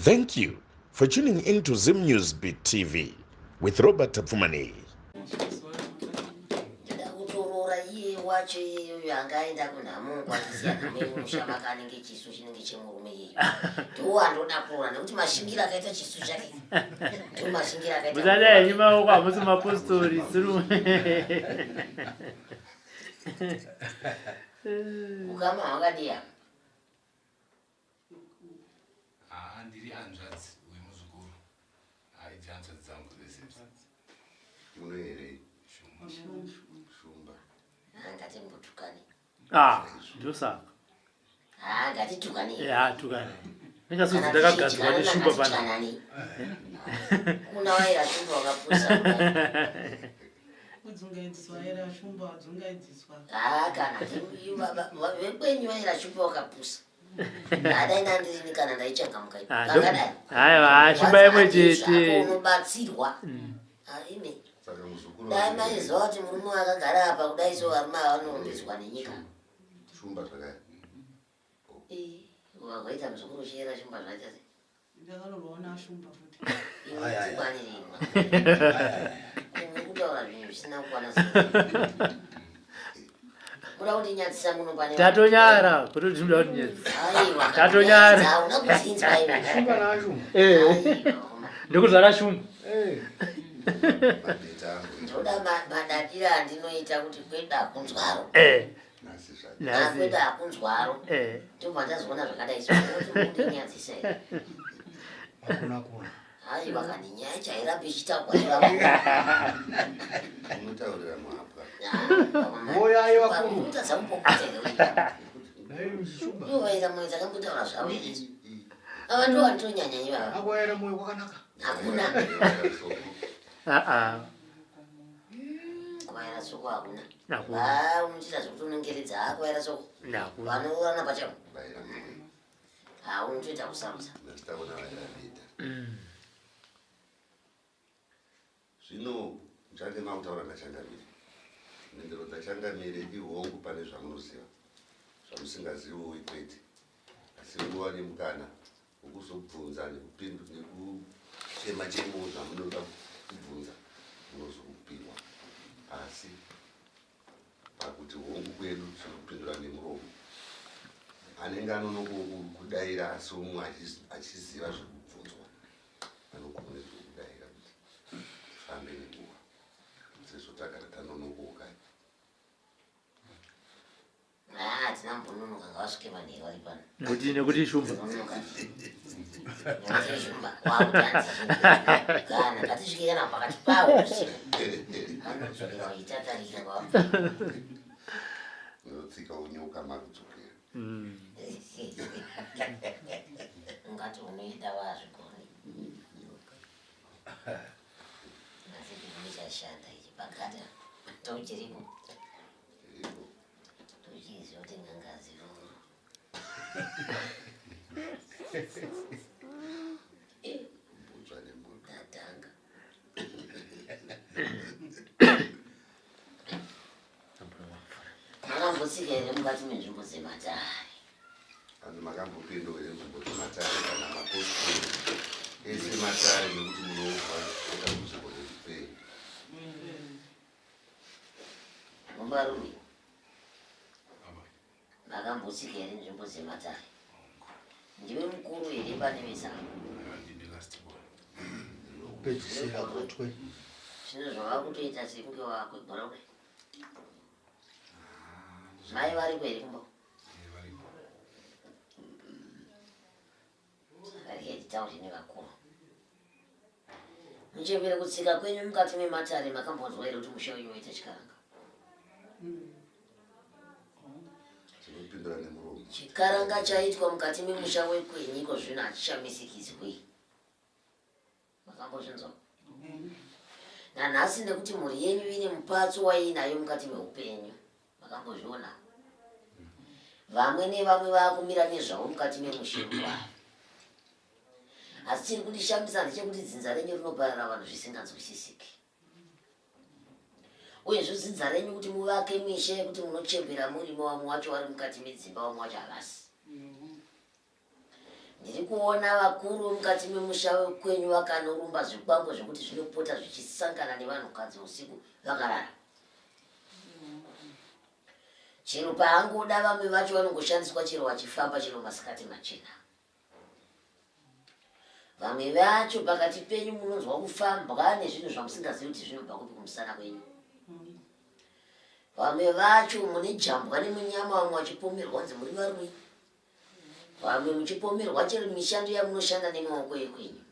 Thank you for tuning in to Zim News Beat TV with Robert Tapfumani. Wacho yangaenda kunhamu kwasiyana nemushamakani ngechisu chinenge chemurume iyeyo ndowandoda kuona nekuti mashingira akaita chisu chake ndo mashingira akaita muzadai nyuma hamusi mapostori ukama wakadiya ndiri hanzvadzi wemuzukuru haidzi hanzvadzi dzangu dzese munoere shumba ngatimbotukani ndosaka ngatitukani tukani ndingasuzi ndakagadzwa neshumba pana kuna waira shumba wakapusa udzungaidziswa shumba udzungaidziswa kana vekwenyu vaira shumba wakapusa adaina ndirini kana ndaichangamuka kakadai haiwa shumba imwe chete unobatsirwa ime dai maiziva kuti murume wakagara apa kudai so varume vanorumbedzwa nenyika shumba zvakaya wakaita muzukuru uchiyera shumba zvaita sei ndakanoona shumba futi tikwanirima kutaura zvinhu zvisina kukwana muda kundinyadzisa muno pane tatonyara kuti tinoda kundinyadzisa tatonyara una kudzinzwa iwe shumba nashu ndikuzara shumba ndoda madadira andinoita kuti kweda kunzwaro kweda kunzwaro ndobvandazoona zvakadai sokundinyadzisa ire hai vakaninyaya chairambe ichitaurira unotaurira muhapwa utadza kumbokutereiyovaira mwe dzakambotaura zvavo ava ndo vanotonyanya ivava akwaira moyo kwakanaka hakuna kwaira soko hakuna unochita zvokuti unongeredza akwaira soko vanourana pachavo unotoita kusarudza ndataona vairabita zvino ndichange makutaura ndachangamire nhindiro dzachangamire ihongu pane zvamunoziva zvamusingaziviwo ikwete asi nguva nemukana wokuzobvunza nekuchema chemo zvamunoda kubvunza munozokupindwa asi pakuti hongu kwedu tinokupindura nemuromo anenge anonokudayira asi umwe achiziva zvekubvunzwa anogone zvekudayira kuti fambe nenguva sezvo tagara tanonokoka hatina mbononoka ngavasvike manheru vari pano nekuti shumba kana ngatisvike kana pakati pavo anosvika waitatarika notsika unyoka makudzokera ungati unoenda wazvigoni asi ndinochashanda ichi pakata tochiripo tochiziva kuti ngangazivo mbudzwa nemunhu tatanga makambotsika here mukati menzvimbo dzematare anzi makambopindowo here nzvimbo dzematare kana mapostori ese matare nekuti munofa otambudziko nezvipenyu mumbarume makambotsika here nzvimbo dzematare ndiwe mukuru here pane vezamo pedzisira kutwe zvino zvava kutoita sekunge wakwegora kudai mai varipo here kumba sakarihetitauri nevakuru muchembere kutsika kwenyu mukati mematare makambonzwa here kuti musha wenyu waita chikaranga tinopindura nemuromo chikaranga chaitwa mukati memusha wekwenyiko zvino hachishamisikizwi makambozvinzwa nanhasi nekuti mhuri yenyu ine mupatso wainayo mukati meupenyu makambozviona vamwe nevamwe vakumira nezvavo mukati memushirwa asi chiri kundishamisa ndechekuti dzinza renyu rinoparara vanhu zvisinganzwisisiki uyezve dzinza renyu kuti muvake misha yekuti munochembera murimo wamwe wacho vari mukati medzimba wamwe wacho havasi ndiri kuona vakuru mukati memusha kwenyu vakanorumba zvikwango zvekuti zvinopota zvichisangana nevanhukadzi usiku vakarara. Chero paangoda vamwe vacho vanongoshandiswa chero vachifamba chero masikati machena. Vamwe vacho pakati penyu munonzwa kufambwa nezvinhu zvamusingazivi kuti zvinobva kupi kumusana kwenyu. Vamwe vacho mune jambwa nemunyama, vamwe vachipomerwa kunzi muri varume, vamwe muchipomerwa chero mishando yamunoshanda nemaoko ekwenyu.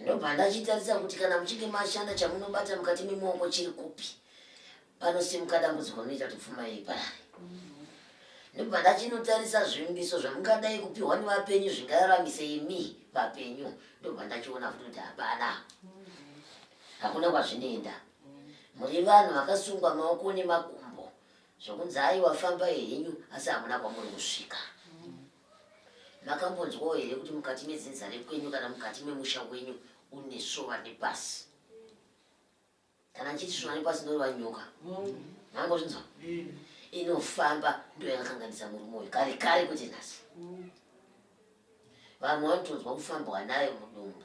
Ndobva ndachitarisa kuti kana muchinge mashanda chamunobata mukati memaoko chiri kupi, panosimuka dambudziko rinoita kuti pfuma iparare. Ndobva ndachinotarisa zvimbiso zvamungadai kupiwa nevapenyu zvingararamisa imi vapenyu. Ndobva ndachiona kuti hapana, hakuna kwazvinoenda. Muri vanhu vakasungwa maoko nemakumbo zvokunzi ai wafamba henyu asi hamuna kwamuri kusvika. Makambonzwawo here kuti mukati medzinza rekwenyu kana mukati memusha wenyu une sova nepasi? Kana nchiti sova nepasi ndoreva nyoka. Mangozvinzwa? Inofamba ndo yakakanganisa muri moyo kare kare kuti nhasi. Vamwe vanotonzwa kufambwa nayo mudumbu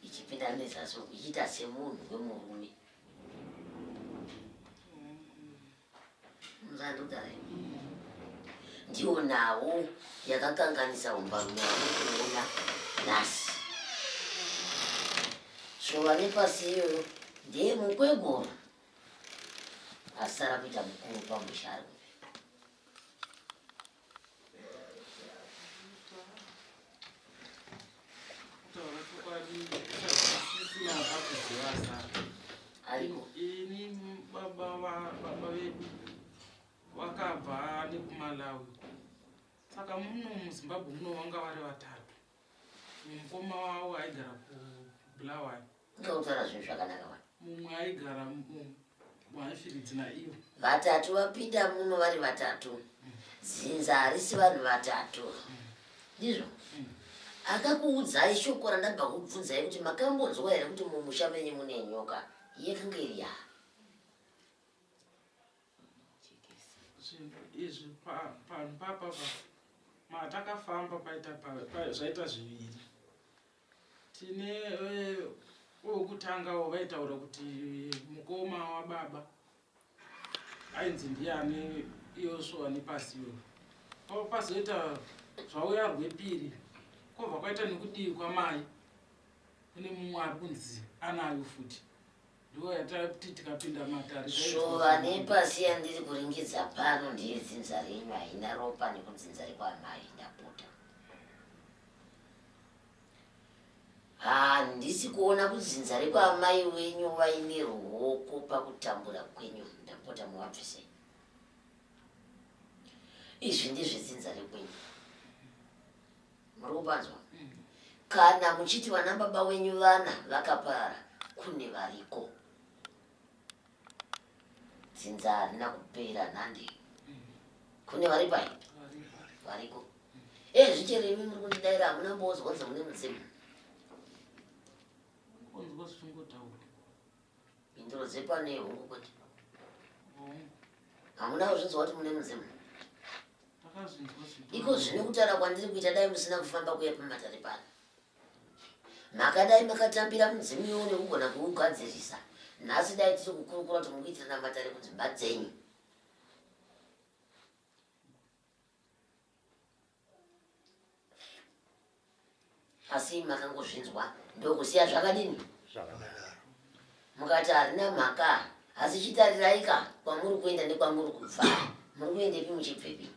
ichipinda nezasi ichiita semunhu wemurume. Muzandodara ndiwo nawo yakakanganisa umbarume wanoona nhasi. Shova nepasi iyoyo ndiye mukwegoro asara kuita mukuru pamusha. Ini baba vedu vakabva nekuMalawi, saka muno muZimbabwe muno vanga vari vatatu. Mukoma wavo aigara kuBulawayo. Ngautaura zvinhu zvakanaka wani. Mumwe aigara muHighfields naivo. Vatatu vapinda muno vari vatatu. Zinza harisi vanhu vatatu. Ndizvo? Akakuudzai shoko randabva kubvunzai kuti makambonzwa here kuti mumusha menyu mune nyoka? Yekange iri ya. Izvi panhu papapa matakafamba zvaita zviviri. Tine wekutangawo vaitaura kuti mukoma wababa ainzi ndiani iyosvova nepasiyo. Pazoita zvauya rwepiri kwobva kwaita nekudivi kwamai kune mumwe ari kunzi anayo futi. Ndiwo yatati tikapinda matare. Shova nepasi yandiri kuringidza pano ndiye dzinza renyu, haina ropa nekudzinza rekwamai. Ndapota handisi kuona kudzinza rekwamai wenyu vaine ruoko pakutambura kwenyu. Ndapota muvabvisei. Izvi ndizvedzinza rekwenyu. Muri kupanzwa? Kana muchiti vana baba wenyu vana vakapara, kune variko. Dzinza harina kupera nhande. Kune vari pai? Variko. Zvichero imi muri kundidaira hamuna mbozwa kunzi mune mudzimu. Minduro dzepano yehungu kwete. Hamuna kuzvinzwa kuti mune mudzimu. Iko zvine kutaura kwandiri kuita dai musina kufamba kuya pamatare pano. Makadai makatambira mudzimu iwo nekugona kuugadzirisa. Nhasi dai tiri kukurukura kuti mukuitira namatare kudzimba dzenyu. Asi makangozvinzwa ndokusiya zvakadini? Mukati harina mhaka, asi chitariraika kwamuri kuenda nekwamuri kubva. Muri kuendepi muchibvepi?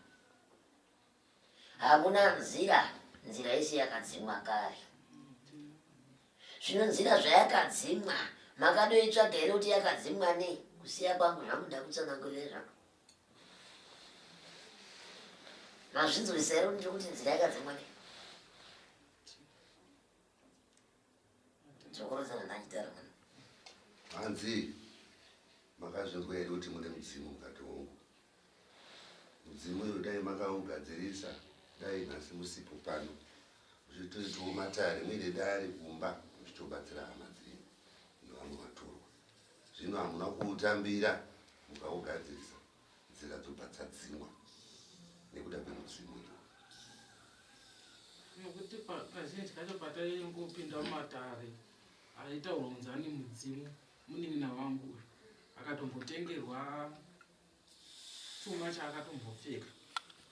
Hamuna nzira, nzira yese yakadzimwa kare. Zvino nzira zvayakadzimwa, makadoitsvaga here kuti yakadzimwa nei? Kusiya kwangu zvamuda kutsanangurira zvangu. Mazvinzwisa here ndiri kuti nzira yakadzimwa nei? Chokurodzana ndachitara mwana. Hanzi makazvinzwa here kuti mune mudzimu mukati wangu. Mudzimu uyu dai makaugadzirisa, dai nhasi musipo pano zvitoitawo matare muine dare kumba zvitobatsira hama dzenyu nevamwe vatorwa. Zvino hamuna kuutambira mukaugadzirisa, nzira dzobva dzadzimwa nekuda kwemudzimu uyu. nokuti kazhinji kacho pataingopinda mumatare aitaurwa unzani mudzimu munin'ina wangu uyu akatombotengerwa chuma chaakatombopfeka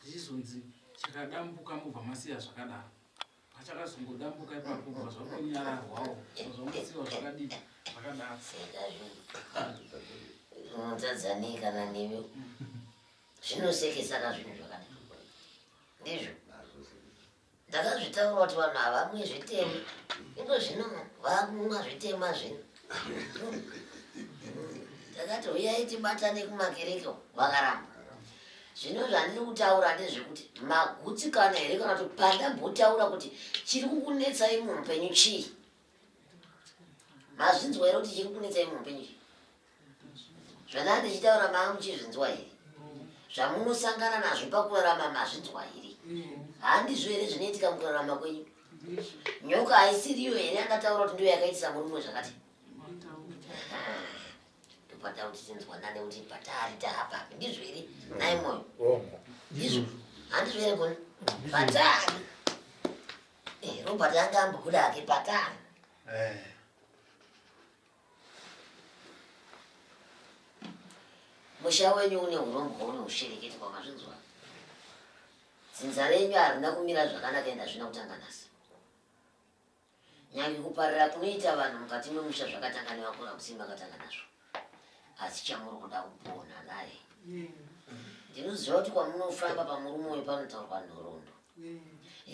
zvichizonzi chakadambuka mubva masiya zvakadaro pachakazongodambuka ipapo bva zvakonyararwawo zvamosiwa zvakadii zvakadaro unotadzani kana newe zvinosekesaka zvinhu zvakadaro ndizvo ndakazvitaura kuti vanhu havamwe zvitema ino zvino vakumwa zvitema zvino ndakati uyai tibatane kumakereke vakaramba zvino zvandiri kutaura ndezvekuti magutsikana here kana kuti pandambotaura kuti chiri kukunetsai muupenyu chii mazvinzwa here kuti chiri kunetsai muupenyu chii zvana ndichitaura maa muchizvinzwa here zvamunosangana nazvo pakurarama mazvinzwa here handizvo here zvinoitika mukurarama kwenyu nyoka haisiriyo here angataura kuti ndiyo yakaitisa murume zvakati ndopata kuti tinzwanane kuti patari taapapi ndizvo here nai mwoyo ndizvo handizvo here koni patari robert anga ambokuda hake patari musha wenyu une urombo une ushereketi kwamazvinzwa dzinza renyu harina kumira zvakanaka enda zvina kutanga nasi nyange kuparira kunoita vanhu mukati memusha zvakatanga nevakura kusini vakatanga nazvo asi chamuri kuda kupona naye ndinoziva kuti kwamunofamba pamurume uyu panotaurwa nhoroondo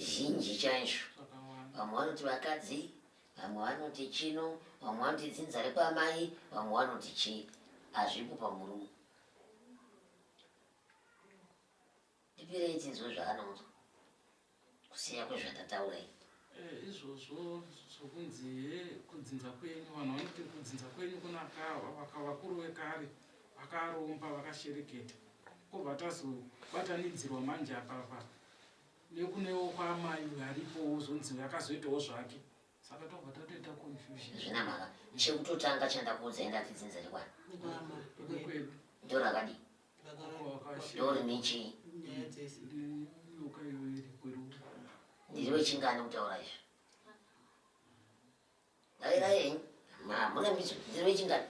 zhinji chaizvo vamwe vanoti vakadzi vamwe vanoti chino vamwe vanoti dzinza rekwamai vamwe vanoti chii hazvipo pamurume ndipirei tinzwe zvaanonzwa kusiya kwezvandataurai izvozvo zvokunzi kudzinza kwenyu vanhu vanoti kudzinza kwenyu kunaka vakuru vekare vakaromba vakashereketa kobva tazobatanidzirwa manje apapa nekunewo kwamai aripowo zonzi akazoitawo zvake saka tobva tatoita confusion zvina mhaka chekutotanga chandakuudzai ndati dzinza rekwani kwedu ndo rakadii ndo rine chii yoka iyo iri kweru ndiri wechingani kutaura izvo dairai henyu mune miso ndiri wechingani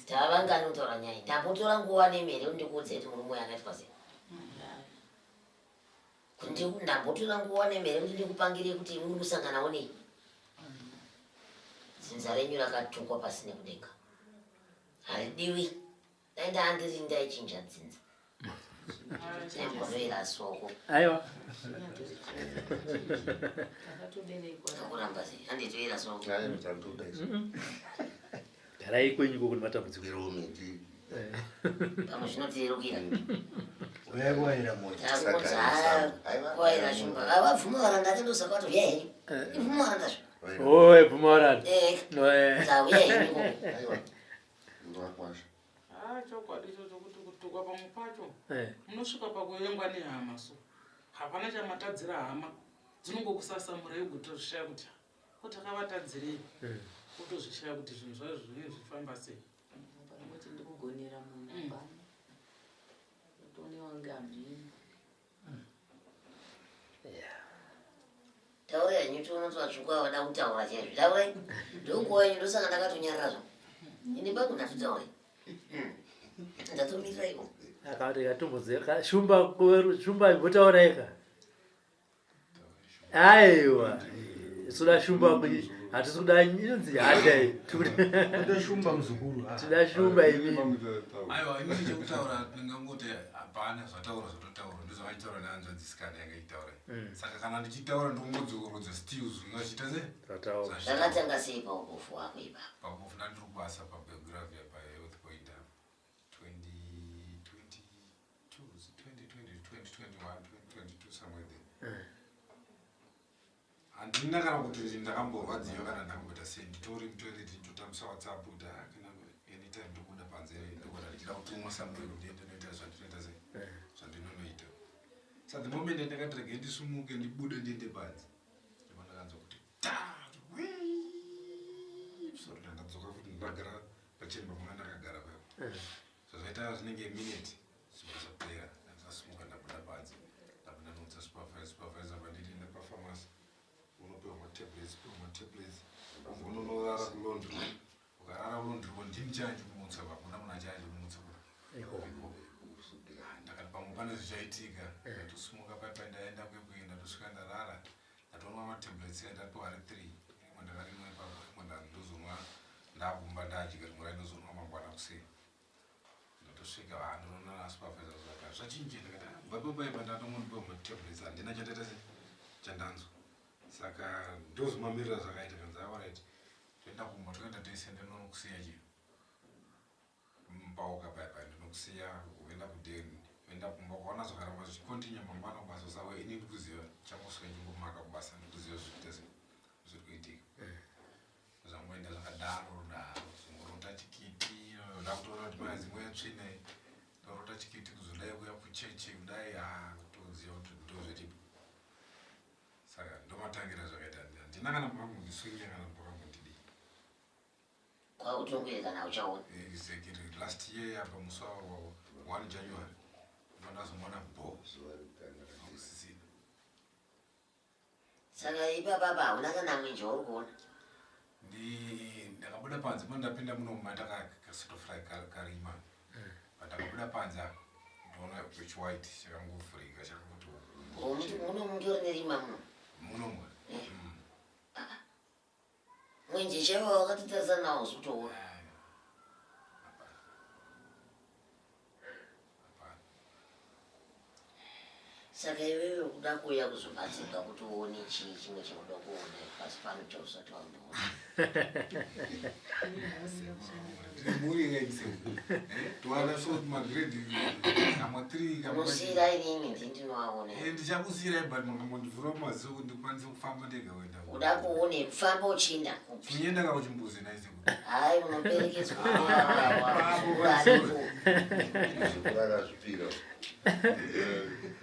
tavangani kutaura nyaya ndambotora nguva nemhere ndikuudzai kuti murume yakaitwa sei ndambotora nguva nemhere kuti ndikupangire kuti muri kusanganawo nei dzinza renyu rakatukwa pasi nekudenga haridiwi dai ndaandiri ndaichinja dzinza embonoera soko aiwa akuramba sei handitoera soko garai kwenyu kokuni matambudziko pamwe zvinoteerukira waira shumba avabvuma varanda akendosaka kuti uya henyu ibvuma varanda zvo oe bvuma varanda uya henyu chokwadi ichocho kuti kutukwa pamwe pacho munosvika pakuyengwa nehama so hapana chamatadzira hama dzinongokusasamurai ugotozvishaya kuti takavatadzireyi kutozvishaya kuti zvinhu zvayo zvine zvifamba sei kuti ndikugonera munhu pano utonewa ngamhini taura henyu tonotovatsvuka vada kutaura chaizvo taurai ndokuva yenyu ndosaka ndakatonyarira zvo ine bangu ndatotaurai ndatomiraiwo akati katombodzeka shumba imbotaurai aiwa soda shumba hatisi kuda inonzi hadai toda shumba muzukuru toda shumba imi aiwa imini chekutaura ndingangoti hapana zvataura zvototaura ndozvavaitaura nehanzvadzisikana yangaitaura saka kana ndichitaura ndongodzokorodza stills ungachita se zvakatanga sei paubofu wako ipapo paubofu ndandiri kubasa pabiography pahealth point 2022 somewhere there handina kana kuti ndakamborwadziwa kana ndakamboita sei nditori mutoilet ndotambisa whatsapp kuti kana anytime ndokuda panze ndokuda ndichida kutumwa samwero ndiende noita zvandinoita sei zvandinonoita sa the moment ndakati rege ndisumuke ndibude ndiende panze ndipo ndakanzwa kuti sorry ndakadzoka futi ndagara pachemba mwana ndakagara papo so zvaita zvinenge minute zvimwe zvapera ndakasumuka ndabuda panze unorara kulondro ukarara kulondro ndini chanje kumutsa pakuna muna chanje kumutsa ndakati pamwe pane zvichaitika ndatosimuka paipa ndaenda kwekuenda ndosvika ndarara ndatonwa matablets endapiwa ari 3 imwe ndakarimwa ipapo imwe ndandozonwa ndagumba ndadya rimwe rainozonwa mangwana kuseni ndotosvika ndinoona supervisor zvaka zvachinji ndakati bva paipa ndatongondipiwa matablets handina chandaita chandanzwa saka ndozimamirira zvakaita kanzi alright toenda kumba toenda toise ndinokusiya chinhu mpauka paipa ndinokusiya uenda kudeni uenda kumba kwaona zvakaramba zvichikontinya mangwana kubasa savo ini ndikuziva changosvika njingomaka kubasa ndikuziva zvikuita zviri kuitika zvangoenda zvakadaro zvingorota tikiti ndakutoona kuti maya zimwe yatsvina ndarota tikiti kuzodai kuya kuchechi kudai kutoziva kuti ndozvetipo saka ndomatangira zvakaita handina kana pakambondiswingira kana pakambondidii kwautongweka nawo chaona exactly last year apa musi wa 1 January ndazomona bo akusisina saka ipapa hauna kana mwenje uri kuona ndakabuda panze mandapinda muno mumata kasitofry karima pandakabuda panze ndoona white chakangofurika chakakuti muno mungori nerima muno mwenje chaiva wakatitarisa nawo zvitoona saka iwewe kuda kuuya kuzobatsirwa kuti uone chii chimwe chinoda kuona pasi pano chausati wamboona musiyira inini ndindinowaona ndichakusiyirai but makambondivhura mumaziso kuti ndikwanise kufamba ndega wenda kuda kuone kufamba uchinda kunyendaka kuchimbuzi naise kuti hayi unoperekedzwa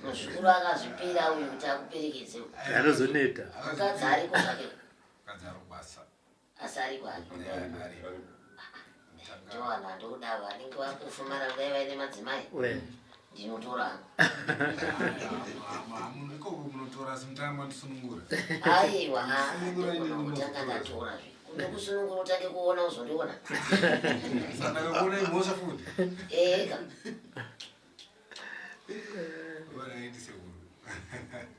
muzvikuru akazvipira uyu kuti akuperekedze anozoneta mukadzi ariko zvake mukadzi ari kubasa asi ari kwake ndowana ndokuda vanenge vakufumara kudai vaine madzimai ndinotora ikoko munotora simutama ndisunungura aiwa kutanga ndatora zve kude kusunungura utange kuona uzondiona sandakakuona imhosva futi eka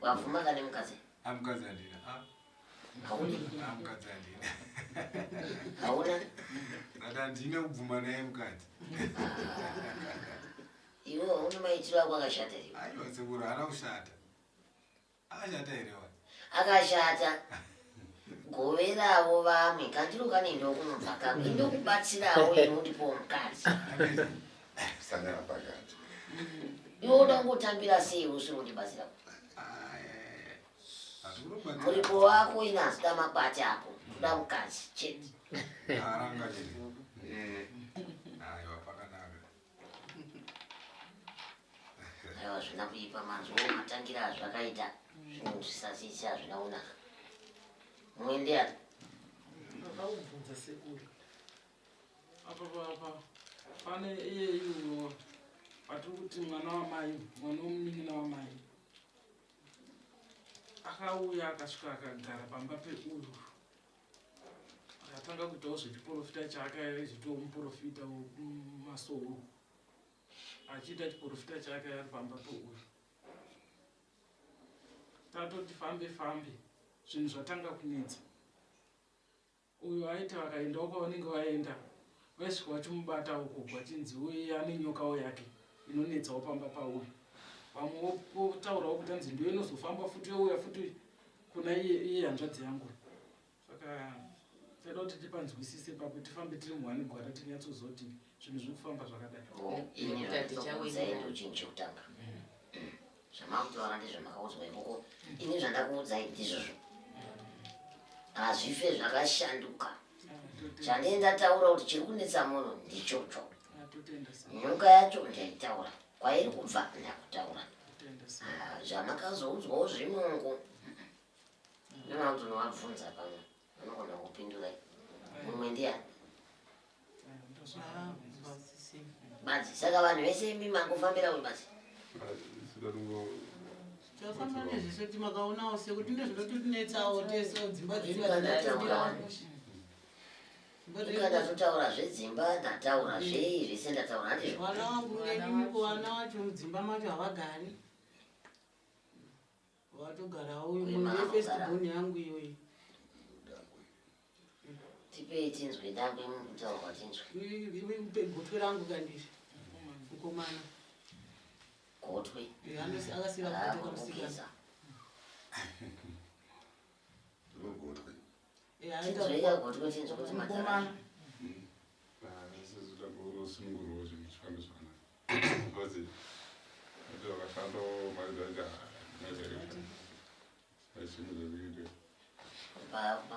wavhuma kane mukadzi amukadzi andina amukadzi andina hauna ati handina kubvuma naye mukadzi iwe hauna maitiro ako akashata iri aiwa sekuru haana kushata akashata herewa akashata goveravo vamwe kandiro kanendo kunobva kamwe indokubatsirawo inondipowo mukadzi sangana pakati iwe uda kungotambira sei usiri kundibatsira muripo wako inazida makwati ako uda mukadzi chete aranga chete aiwa pakanaka aiwa zvina kuipa manzoo matangira azvakaita zvinhu zvisasisi hazvina kunaka muendeani ndakaubvunza sekuru apa pane iyeyuno atiri kuti mwana wamai mwana womunin'ina wamai akauya akasvika akagara pamba peuyu akatanga kuitawo zvechiprofita chake aizitawo muprofita wemasoro achiita chiprofita chake ari pamba peuyu tatoti fambe zvinhu zvatanga kunetsa uyu aiti vakaendawo kwavanenge vaenda vaisvika vachimubata uko vachinzi uye ane nyokawo yake inonetsawo pamba pauyu vamwe votaurawo kuti anzi ndiyo inozofamba futi youya futi kuna iye hanzvadzi yangu saka taida kuti tipanzwisise papo tifambe tiri muhani gwara tinyatsozoti zvinhu zviri kufamba zvakadai ini zvandakuudzai ndochinhu chekutanga zvamakutaura ndezvamakaudzwa ikoko ini zvandakuudzai ndizvozvo hazvife zvakashanduka chandendataura kuti chiri kunetsa munhu ndichocho nyoka yacho ndaitaura kwairi kubva ndakutaura zvamakazoudzwawo zvimungu ndinoona kuti unovabvunza pamwe vanogona kupindurai mumwe ndiani badzi saka vanhu vese imbi mangofambira uri badzi tafamba nezvese kuti makaonawo sekuti ndezvinototinetsawo tese dzimba dzedu Ikada tutaura zvedzimba ndataura zvei zvese ndataura ndizvo. Vana vangu nenyuko vana vacho mudzimba macho havagari. Watogarawo mumwe wefestivhoni yangu iyoyi. Tipei tinzwe dangwe mutaura kwatinzwe. Gotwe rangu kandizvo. Mukomana. Gotwe. Akasiya kutoka musikana. Tinzwe gotwe tinzwe kuti mukomana.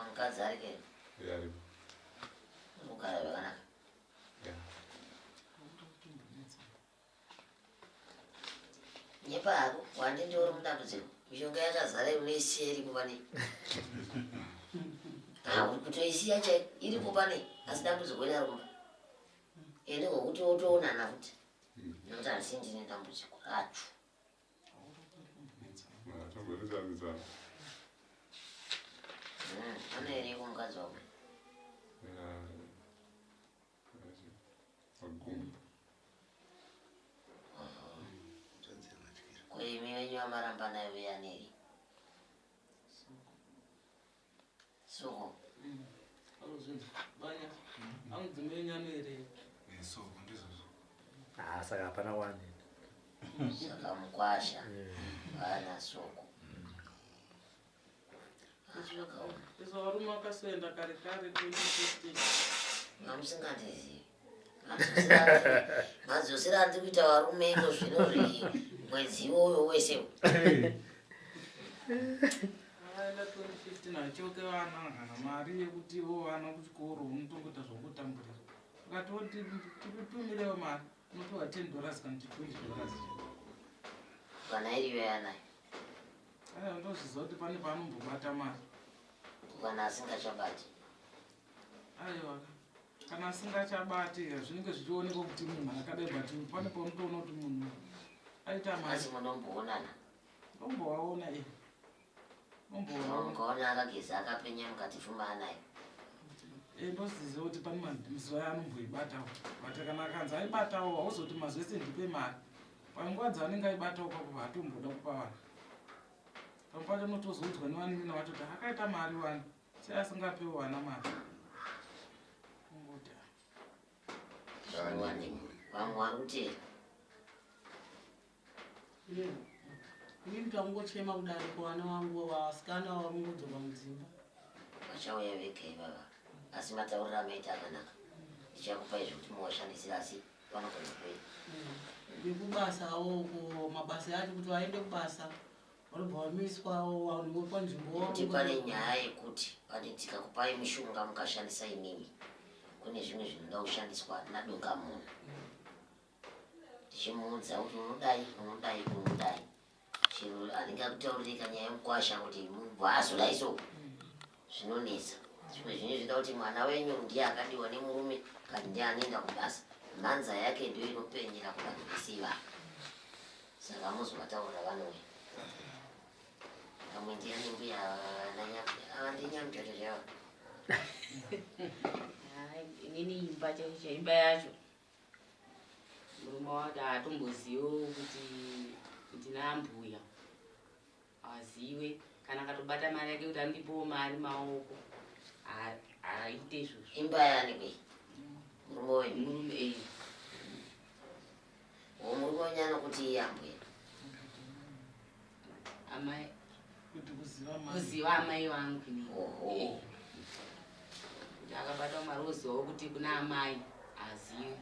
Mukadzi arike. Mugara zvakanaka. Nyepa hako wandindi uri mudambudziko. Mishonga yakazara unesi iripo pane. Uri kutoisiya chai iripo pane asi dambudziko yarumba. Ende ngokuti wotoonana futi. Nokuti handisi ndine dambudziko racho. Pane ere kumukadzi wako? Imi wenyu amaramba nayo yaneri. Soko. Banya. Angudzimenyano ere. Soko ndizvo. Saka hapana wani. Saka mukwasha. Vana soko. Izo varume vakasenda kare kare 2015. Mamusingandizivi. Madzosera andi kuita varume iko zvino mwedzi iwoyo wese. Aenda 2015 achoke vana kana mari yekuti vo vana kuchikoro unotongoita zvokutamburira. Ukatoti titumirewo mari unopiwa $10 kana $20. Kana iriyo yanayo. Ndozviziva kuti pane paanombobata mari. Kana asingachabati. Aiwa. Kana asingachabati zvinenge zvichioneka kuti munhu akadai bati pane paunotoona kuti munhu aita mari. Asi munomboonana. Nombowaona iye. Mukaona akageza akapenya mukati pfuma anayo. Ndozviziva kuti pane mazuva anomboibatawo. Bata kana akanzi aibatawo hauzoti mazuva ese ndipe mari. Panguva dzaanenge aibatawo papo hatomboda kupa vanhu. Pampacho unotozodzwa nevanimina vacho kuti akaita mari wani sei asingapewo vana mari. Vamwe vari kutera. Inini tangochema kudari kuvana vangu vasikana varungodzoka mudzimba. Vachauya vega ivava. Asi matauriro amaita akanaka. Ndichakupai zvekuti muwashandisira asi panogona kuita. Ndikubasawo mabasa acho kuti vaende kubasa. Vanobva vamiswawo vanhu panzvimbo. Kuti pane nyaya yekuti pane tikakupai mishonga mukashandisa imimi. Kune zvimwe zvinoda kushandiswa nadonga munhu. Tichimuudza kuti unodai. Chiro anenge akutauririka nyaya yemukwasha kuti mubvazoda iso. Zvinonesa. Zvimwe zvine zvinoda kuti mwana wenyu ndiye akadiwa nemurume kana ndiye anoenda kubasa. Mhanza yake ndiyo inopenyera kuvanhu. Saka muzovataurira vanwe. Kamwe ndiani mbuya ndinyamutoto zvavo. Inini imba chaicho imba yacho murume wacho hatombozivo kuti ndinambuya azive kana akatobata mari yake kuti andipowo mari maoko aite izvozvo. Imba yani kwei? Murume wenyu? Murume murume wenyu anokuti iye ambuya? amai kuziva amai vangu kuti akabata mari ozivawo kuti kuna amai azive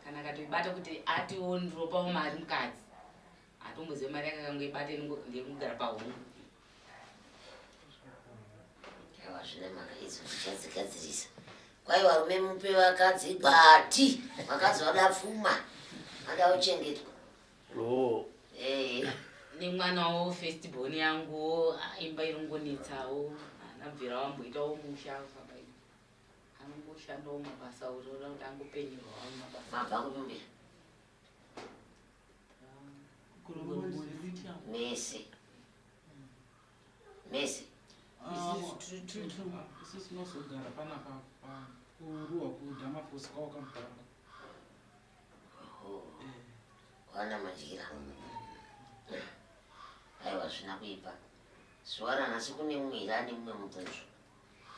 kana akatoibata kuti atiwo ndiropawo mari mukadzi atomboziva mari yake akangoibata ndekugara pahungu. Aiwa zvine mhaka idzo tichadzigadzirisa. Kwai varume mupe vakadzi gwati. Vakadzi vada pfuma. Vada kuchengetwa. Nemwanawo festibhoni yangu imba irongonetsawo anabvira wamboitawo musha anongoshandawo mabasa utoda kuti angopenyerwawo mabasa. Mabva kutumbira? Mese. isusu tinozogara panapa kuruwa kudhamafosi kwawakamugara. wana majira aiwa zvina kuipa zuva ranhasi kune mumwe irani mumwe mubvunzo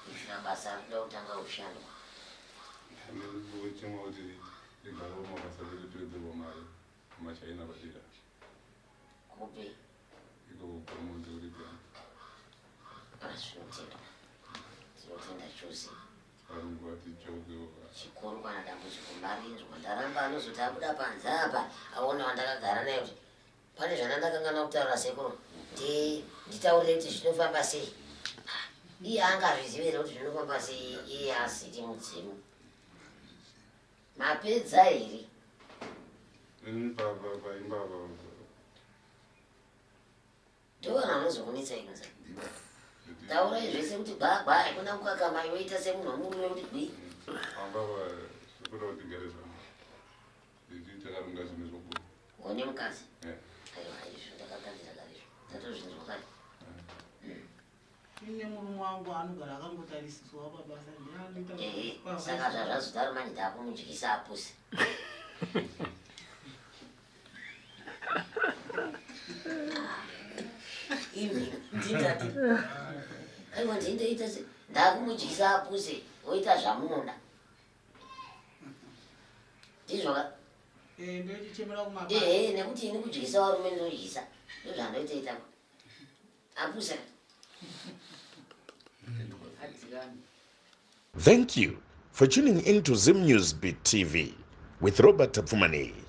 kuitira basa rikuda kutanga kushandwa chimwe kuti rigaro mabasa rekutoedzerwa mari kumachaina padera kupi iko pamunzi uri pano zvinotenda tinotenda chose varungu vati chaukewo chikuru kana dambudziko marinzwa ndaramba anozoti abuda panze apa aona wandakagara naye kuti pane zvandandakangana kutaura sekuru nditaurire kuti zvinofamba sei iye angazvizivere kuti zvinofamba sei iye asiti mudzimu mapedza here ndovana vanozokunetsai kunza taurai zvese kuti gbagba haikuna kukakamai woita semunhu wamurume kuti gwi ambava sikuda kuti gare zvama nditi takarunga zvinhu zvokuru one mukadzi aiwa izvo ndakagadzira karizvo tatozvinzwa kare ine murume wangu anogara akangotarisiswa pabasa saka zvazvazodaro manje ndakumudyisa apusi ini ndindati aiwa ndindoita se ndakumudyisa apusi woita zvamunoda ndizvoka ndochichemera kumaba nekuti ini kudyisa varume ndinodyisa ndozvandoitoita apusa. Thank you for tuning in to Zim News Beat TV with Robert Tapfumani.